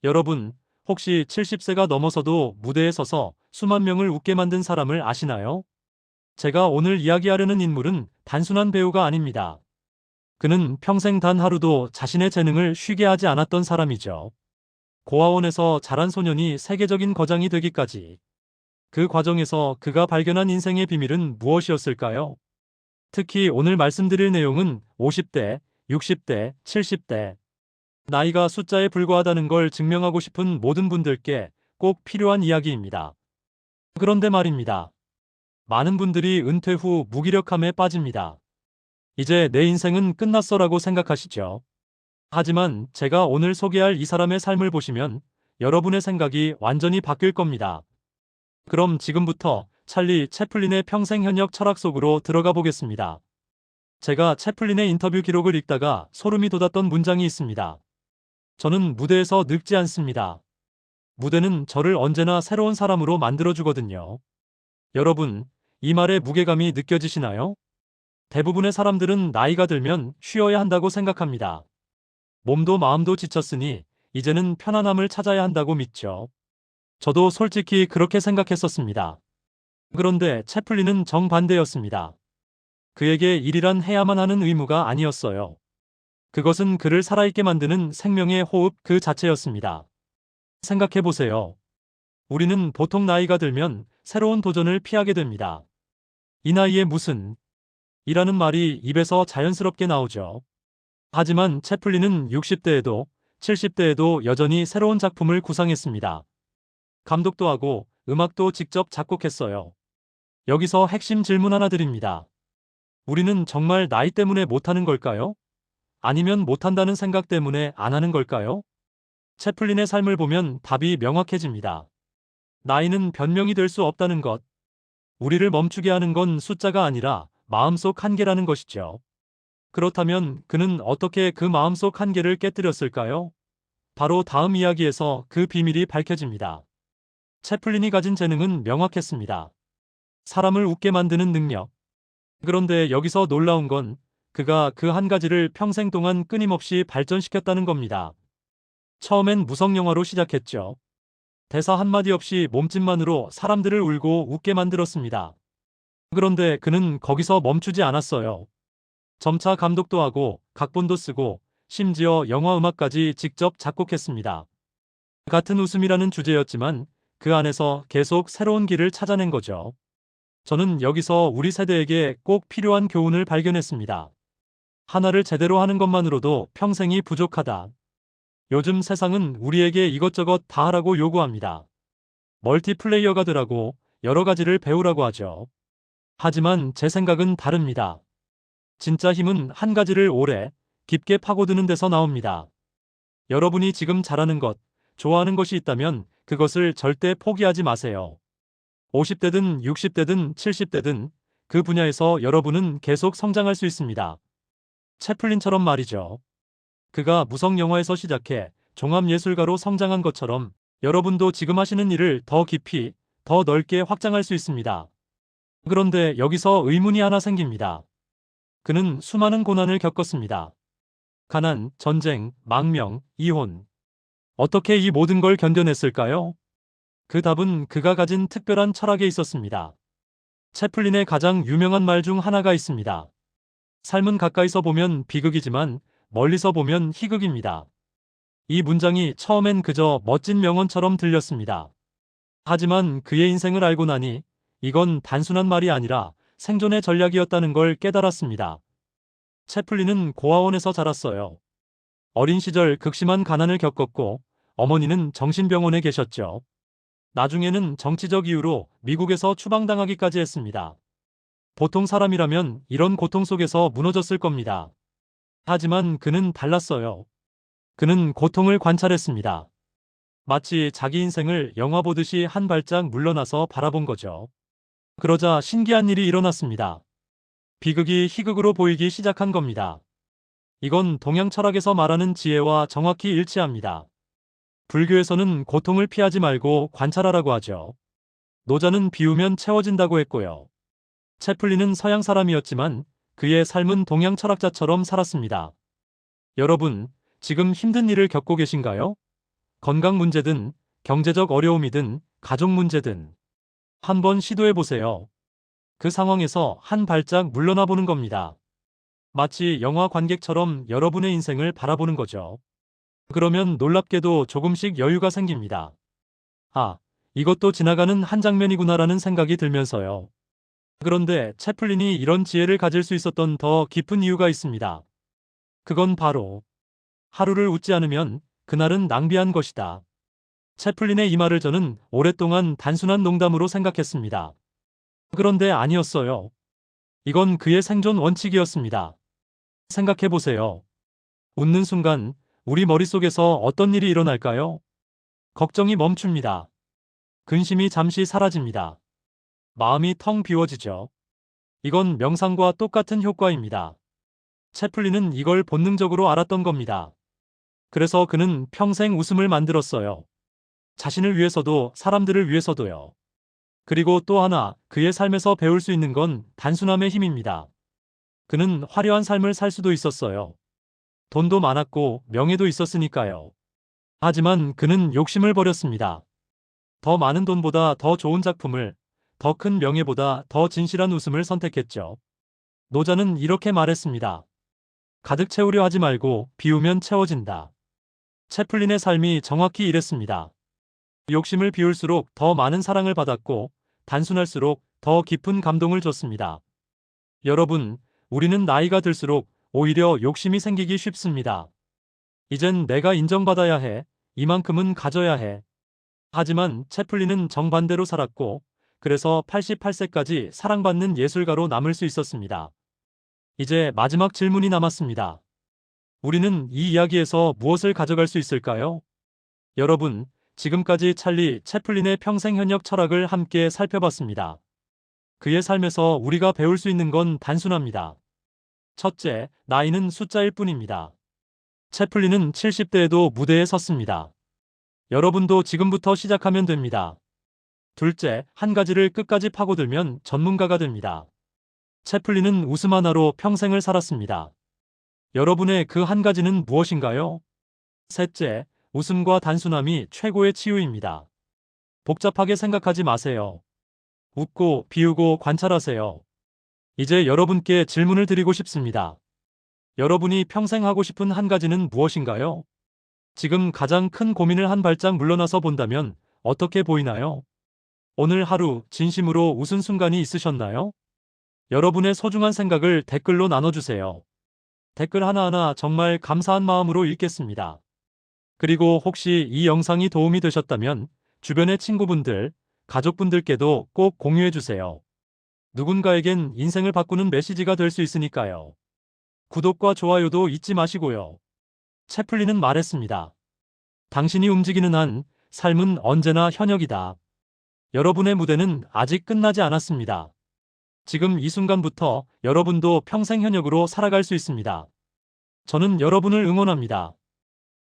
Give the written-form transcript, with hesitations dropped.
여러분, 혹시 70세가 넘어서도 무대에 서서 수만 명을 웃게 만든 사람을 아시나요? 제가 오늘 이야기하려는 인물은 단순한 배우가 아닙니다. 그는 평생 단 하루도 자신의 재능을 쉬게 하지 않았던 사람이죠. 고아원에서 자란 소년이 세계적인 거장이 되기까지. 그 과정에서 그가 발견한 인생의 비밀은 무엇이었을까요? 특히 오늘 말씀드릴 내용은 50대, 60대, 70대, 나이가 숫자에 불과하다는 걸 증명하고 싶은 모든 분들께 꼭 필요한 이야기입니다. 그런데 말입니다. 많은 분들이 은퇴 후 무기력함에 빠집니다. 이제 내 인생은 끝났어라고 생각하시죠. 하지만 제가 오늘 소개할 이 사람의 삶을 보시면 여러분의 생각이 완전히 바뀔 겁니다. 그럼 지금부터 찰리 채플린의 평생 현역 철학 속으로 들어가 보겠습니다. 제가 채플린의 인터뷰 기록을 읽다가 소름이 돋았던 문장이 있습니다. 저는 무대에서 늙지 않습니다. 무대는 저를 언제나 새로운 사람으로 만들어주거든요. 여러분, 이 말의 무게감이 느껴지시나요? 대부분의 사람들은 나이가 들면 쉬어야 한다고 생각합니다. 몸도 마음도 지쳤으니 이제는 편안함을 찾아야 한다고 믿죠. 저도 솔직히 그렇게 생각했었습니다. 그런데 채플린은 정반대였습니다. 그에게 일이란 해야만 하는 의무가 아니었어요. 그것은 그를 살아있게 만드는 생명의 호흡 그 자체였습니다. 생각해보세요. 우리는 보통 나이가 들면 새로운 도전을 피하게 됩니다. 이 나이에 무슨 이라는 말이 입에서 자연스럽게 나오죠. 하지만 채플린은 60대에도 70대에도 여전히 새로운 작품을 구상했습니다. 감독도 하고 음악도 직접 작곡했어요. 여기서 핵심 질문 하나 드립니다. 우리는 정말 나이 때문에 못하는 걸까요? 아니면 못한다는 생각 때문에 안 하는 걸까요? 채플린의 삶을 보면 답이 명확해집니다. 나이는 변명이 될 수 없다는 것. 우리를 멈추게 하는 건 숫자가 아니라 마음속 한계라는 것이죠. 그렇다면 그는 어떻게 그 마음속 한계를 깨뜨렸을까요? 바로 다음 이야기에서 그 비밀이 밝혀집니다. 채플린이 가진 재능은 명확했습니다. 사람을 웃게 만드는 능력. 그런데 여기서 놀라운 건 그가 그 한 가지를 평생 동안 끊임없이 발전시켰다는 겁니다. 처음엔 무성영화로 시작했죠. 대사 한마디 없이 몸짓만으로 사람들을 울고 웃게 만들었습니다. 그런데 그는 거기서 멈추지 않았어요. 점차 감독도 하고 각본도 쓰고 심지어 영화 음악까지 직접 작곡했습니다. 같은 웃음이라는 주제였지만 그 안에서 계속 새로운 길을 찾아낸 거죠. 저는 여기서 우리 세대에게 꼭 필요한 교훈을 발견했습니다. 하나를 제대로 하는 것만으로도 평생이 부족하다. 요즘 세상은 우리에게 이것저것 다 하라고 요구합니다. 멀티플레이어가 되라고 여러 가지를 배우라고 하죠. 하지만 제 생각은 다릅니다. 진짜 힘은 한 가지를 오래, 깊게 파고드는 데서 나옵니다. 여러분이 지금 잘하는 것, 좋아하는 것이 있다면 그것을 절대 포기하지 마세요. 50대든 60대든 70대든 그 분야에서 여러분은 계속 성장할 수 있습니다. 채플린처럼 말이죠. 그가 무성 영화에서 시작해 종합예술가로 성장한 것처럼 여러분도 지금 하시는 일을 더 깊이, 더 넓게 확장할 수 있습니다. 그런데 여기서 의문이 하나 생깁니다. 그는 수많은 고난을 겪었습니다. 가난, 전쟁, 망명, 이혼. 어떻게 이 모든 걸 견뎌냈을까요? 그 답은 그가 가진 특별한 철학에 있었습니다. 채플린의 가장 유명한 말 중 하나가 있습니다. 삶은 가까이서 보면 비극이지만 멀리서 보면 희극입니다. 이 문장이 처음엔 그저 멋진 명언처럼 들렸습니다. 하지만 그의 인생을 알고 나니 이건 단순한 말이 아니라 생존의 전략이었다는 걸 깨달았습니다. 채플린은 고아원에서 자랐어요. 어린 시절 극심한 가난을 겪었고 어머니는 정신병원에 계셨죠. 나중에는 정치적 이유로 미국에서 추방당하기까지 했습니다. 보통 사람이라면 이런 고통 속에서 무너졌을 겁니다. 하지만 그는 달랐어요. 그는 고통을 관찰했습니다. 마치 자기 인생을 영화 보듯이 한 발짝 물러나서 바라본 거죠. 그러자 신기한 일이 일어났습니다. 비극이 희극으로 보이기 시작한 겁니다. 이건 동양 철학에서 말하는 지혜와 정확히 일치합니다. 불교에서는 고통을 피하지 말고 관찰하라고 하죠. 노자는 비우면 채워진다고 했고요. 채플린은 서양 사람이었지만 그의 삶은 동양 철학자처럼 살았습니다. 여러분, 지금 힘든 일을 겪고 계신가요? 건강 문제든 경제적 어려움이든 가족 문제든 한번 시도해 보세요. 그 상황에서 한 발짝 물러나 보는 겁니다. 마치 영화 관객처럼 여러분의 인생을 바라보는 거죠. 그러면 놀랍게도 조금씩 여유가 생깁니다. 아, 이것도 지나가는 한 장면이구나라는 생각이 들면서요. 그런데 채플린이 이런 지혜를 가질 수 있었던 더 깊은 이유가 있습니다. 그건 바로 하루를 웃지 않으면 그날은 낭비한 것이다. 채플린의 이 말을 저는 오랫동안 단순한 농담으로 생각했습니다. 그런데 아니었어요. 이건 그의 생존 원칙이었습니다. 생각해 보세요. 웃는 순간 우리 머릿속에서 어떤 일이 일어날까요? 걱정이 멈춥니다. 근심이 잠시 사라집니다. 마음이 텅 비워지죠. 이건 명상과 똑같은 효과입니다. 채플린은 이걸 본능적으로 알았던 겁니다. 그래서 그는 평생 웃음을 만들었어요. 자신을 위해서도 사람들을 위해서도요. 그리고 또 하나, 그의 삶에서 배울 수 있는 건 단순함의 힘입니다. 그는 화려한 삶을 살 수도 있었어요. 돈도 많았고 명예도 있었으니까요. 하지만 그는 욕심을 버렸습니다. 더 많은 돈보다 더 좋은 작품을, 더 큰 명예보다 더 진실한 웃음을 선택했죠. 노자는 이렇게 말했습니다. 가득 채우려 하지 말고 비우면 채워진다. 채플린의 삶이 정확히 이랬습니다. 욕심을 비울수록 더 많은 사랑을 받았고 단순할수록 더 깊은 감동을 줬습니다. 여러분, 우리는 나이가 들수록 오히려 욕심이 생기기 쉽습니다. 이젠 내가 인정받아야 해. 이만큼은 가져야 해. 하지만 채플린은 정반대로 살았고 그래서 88세까지 사랑받는 예술가로 남을 수 있었습니다. 이제 마지막 질문이 남았습니다. 우리는 이 이야기에서 무엇을 가져갈 수 있을까요? 여러분, 지금까지 찰리 채플린의 평생 현역 철학을 함께 살펴봤습니다. 그의 삶에서 우리가 배울 수 있는 건 단순합니다. 첫째, 나이는 숫자일 뿐입니다. 채플린은 70대에도 무대에 섰습니다. 여러분도 지금부터 시작하면 됩니다. 둘째, 한 가지를 끝까지 파고들면 전문가가 됩니다. 채플린은 웃음 하나로 평생을 살았습니다. 여러분의 그 한 가지는 무엇인가요? 셋째, 웃음과 단순함이 최고의 치유입니다. 복잡하게 생각하지 마세요. 웃고 비우고 관찰하세요. 이제 여러분께 질문을 드리고 싶습니다. 여러분이 평생 하고 싶은 한 가지는 무엇인가요? 지금 가장 큰 고민을 한 발짝 물러나서 본다면 어떻게 보이나요? 오늘 하루 진심으로 웃은 순간이 있으셨나요? 여러분의 소중한 생각을 댓글로 나눠주세요. 댓글 하나하나 정말 감사한 마음으로 읽겠습니다. 그리고 혹시 이 영상이 도움이 되셨다면 주변의 친구분들, 가족분들께도 꼭 공유해주세요. 누군가에겐 인생을 바꾸는 메시지가 될 수 있으니까요. 구독과 좋아요도 잊지 마시고요. 채플린은 말했습니다. 당신이 움직이는 한 삶은 언제나 현역이다. 여러분의 무대는 아직 끝나지 않았습니다. 지금 이 순간부터 여러분도 평생 현역으로 살아갈 수 있습니다. 저는 여러분을 응원합니다.